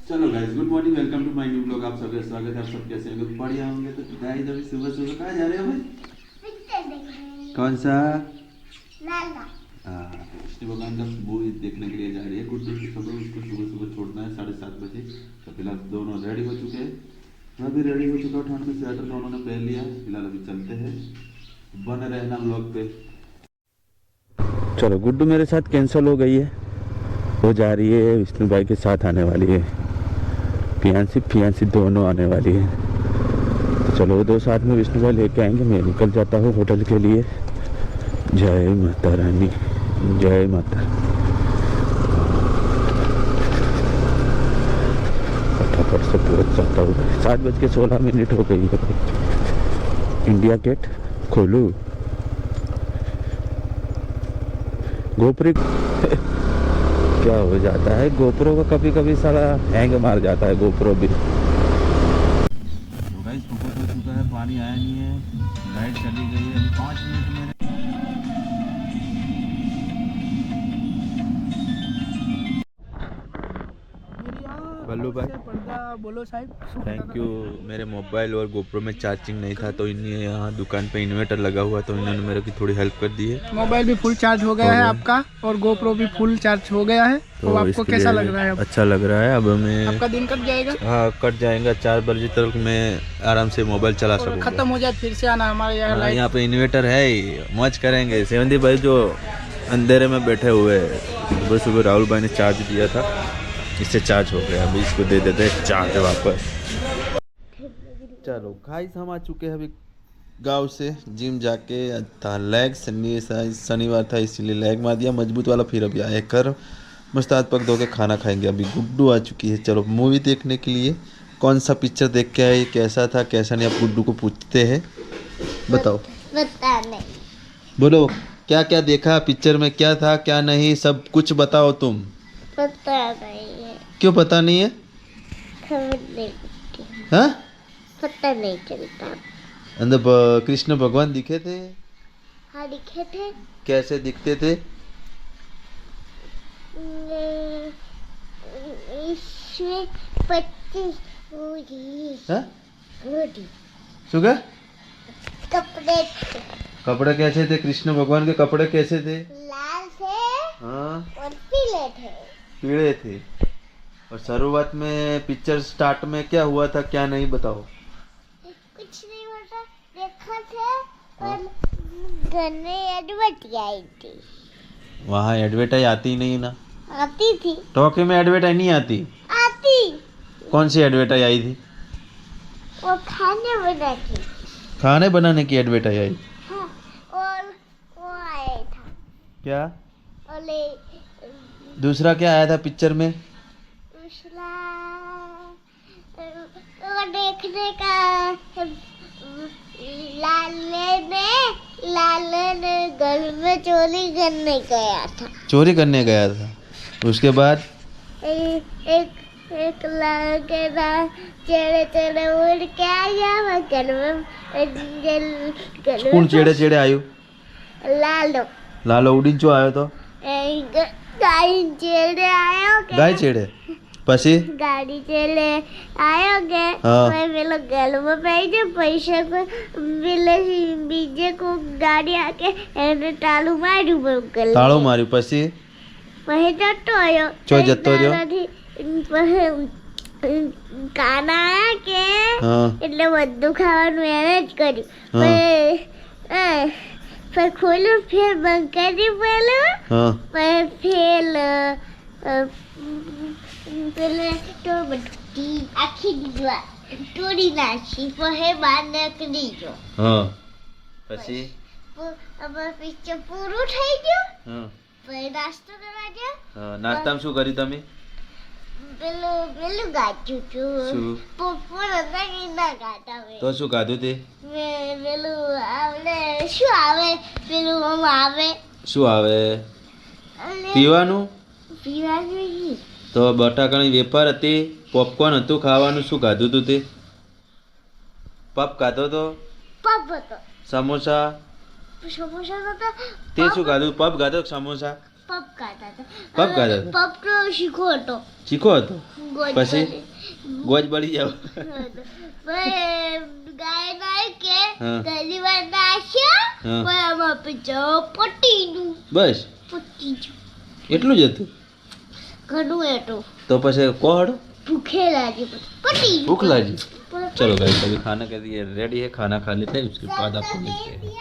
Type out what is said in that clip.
चलो guys, good morning, welcome to my new blog. आप सबका स्वागत है। आप सब कैसे होंगे? बढ़िया होंगे। तो गाइस अभी सुबह सुबह कहाँ जा रहे हो भाई? कौन सा? कृष्ण भगवान का मूवी देखने के लिए जा रही है गुड्डू की खबर। उसको सुबह सुबह छोड़ना है 7:30 बजे। तो फिलहाल दोनों रेडी हो चुके हैं। मैं भी रेडी हो चुका हूँ। ठंड में स्वेटर दोनों ने पहन लिया। फिलहाल अभी चलते हैं। बने रहना ब्लॉग पे। चलो, गुड्डू मेरे साथ कैंसिल हो गई है। वो जा रही है विष्णु भाई के साथ, आने वाली है। फियांसी दोनों आने वाली है। तो चलो, वो दो साथ में विष्णु भाई लेके आएंगे। मैं निकल जाता हूँ होटल के लिए। जय माता रानी, जय माता। फटाफट से पहुँच जाता हूँ। 7:16 हो गई है। इंडिया गेट खोलू। गोप्रो क्या हो जाता है गोप्रो का, कभी कभी साला हैंग मार जाता है गोप्रो भी। तो गाइस फोकस हो चुका है, पानी आया नहीं है, लाइट चली गई है। अभी 5 मिनट में बल्लू भाई बोलो साहब। Thank you. मेरे मोबाइल और गोप्रो में चार्जिंग नहीं था, तो इन्हें यहाँ दुकान पे इन्वर्टर लगा हुआ, तो इन्होंने मेरे की थोड़ी हेल्प कर दी है। मोबाइल भी फुल चार्ज हो गया है आपका, और गोप्रो भी फुल चार्ज हो गया है। तो आपको कैसा लग रहा है? अब अच्छा लग रहा है। अब मैं आपका दिन कट जाएगा। हाँ, कट जाएगा। 4 बजे तक मैं आराम से मोबाइल चला सकूँगा। खत्म हो जाए फिर से आना हमारे यहाँ। यहाँ पे इन्वर्टर है ही, मौज करेंगे। सेवंती भाई जो अंधेरे में बैठे हुए हैं, सुबह सुबह राहुल भाई ने चार्ज दिया था, इससे चार्ज हो गया। अभी इसको दे देते हैं चार्ज वापस। चलो गाइस, हम आ चुके हैं अभी गांव से। जिम जाके था लेग, शनिवार था इसीलिए लेग मार दिया मजबूत वाला। फिर अभी आए कर मस्त हाथ पग धो के खाना खाएंगे। अभी गुड्डू आ चुकी है। चलो मूवी देखने के लिए। कौन सा पिक्चर देख के आए, कैसा था कैसा नहीं, आप गुड्डू को पूछते हैं। बताओ। पता नहीं। बोलो, क्या क्या देखा पिक्चर में, क्या था क्या नहीं, सब कुछ बताओ तुम। पता नहीं है। क्यों पता नहीं है? खबर नहीं होती। हाँ, पता नहीं चलता। अंदर कृष्ण भगवान दिखे थे? हाँ दिखे थे। कैसे दिखते थे? इसमें 25 हाँ? होगी। सुगा कपड़े कपड़े कैसे थे? कृष्ण भगवान के कपड़े कैसे थे? लाल थे हाँ, और पीले थे। पीले थे। और शुरुआत में पिक्चर स्टार्ट में क्या हुआ था क्या नहीं, बताओ। कुछ नहीं होता, देखा थे और घर में एडवर्टाइज आई थी। वहाँ एडवर्टाइज आती ही नहीं ना। आती थी। टॉकी में एडवर्टाइज नहीं आती। आती। कौन सी एडवर्टाइज आई थी? वो खाने बना थी। खाने बनाने की एडवर्टाइज आई। हाँ, और वो आया था। क्या? और दूसरा क्या आया था पिक्चर में? दूसरा वो देखने का, लाले ने घर में चोरी करने गया था। चोरी करने गया था। उसके बाद एक लड़के ना चेड़े चेड़े उड़ के आया। मैं घर में कौन चेड़े चेड़े आयो? लालो लालो उड़ीन चो आयो तो? गाड़ी चेड़े आयो के। गाय चेड़े પછી गाड़ी चेड़े आयो के। हाँ। मैं मेरे घर में बैठे पैसे को मिले बीजे को गाड़ी आके એને તાળું માર્યું ગલ તાળો માર્યું પછી પછી જતો રહ્યો। ચો જતો રહ્યો? કાના આયા કે હા એટલે બધું ખાવાનું એને જ કર્યું। હા પછી ખોલ્યું, ફેર બંધ કરી પેલું। હા ફેર પેલે તો બધી આખી દીવાલ તોડી નાખી। પછી બહાર નીકળી ગયો। હા પછી અમારું પિક્ચર પૂરું થઈ ગયું। હા પછી નાસ્તો કરવા ગયો। નાસ્તામાં શું કર્યું તમે? પેલું ગાજ્યું હતું। શું? પોપકોર્ન હતા કે ના ગાતા હોય। તો શું ખાધું તે? પેલું આપણે શું આવે, પેલું આમ આવે શું આવે? અને પીવાનું? પીવાનું નહીં। તો બટાકાની વેફર હતી, પોપકોર્ન હતું, ખાવાનું શું ખાધું તું તે? પપ ખાધો તો? પપ હતો। સમોસા? સમોસા હતા। તે શું ખાધું? પપ ખાધો કે સમોસા? પપ ખાતા હતા પપ ખાતા હતા? પપ તો શીખો હતો ચીખો હતો ગોજ પછી બને. ગોજ બળી જાવ પણ ગાય ના કે હા. પહેલી વાર નાખ્યા હા. પણ આમાં પછી પટીનું બસ પટી જ એટલું જ હતું ઘણું હતું तो પછી કોહड़ भूखे लागे पटी भूख लगी चलो गाइस अभी खाना के लिए रेडी है खाना खा लेते हैं उसके बाद आपको मिलते हैं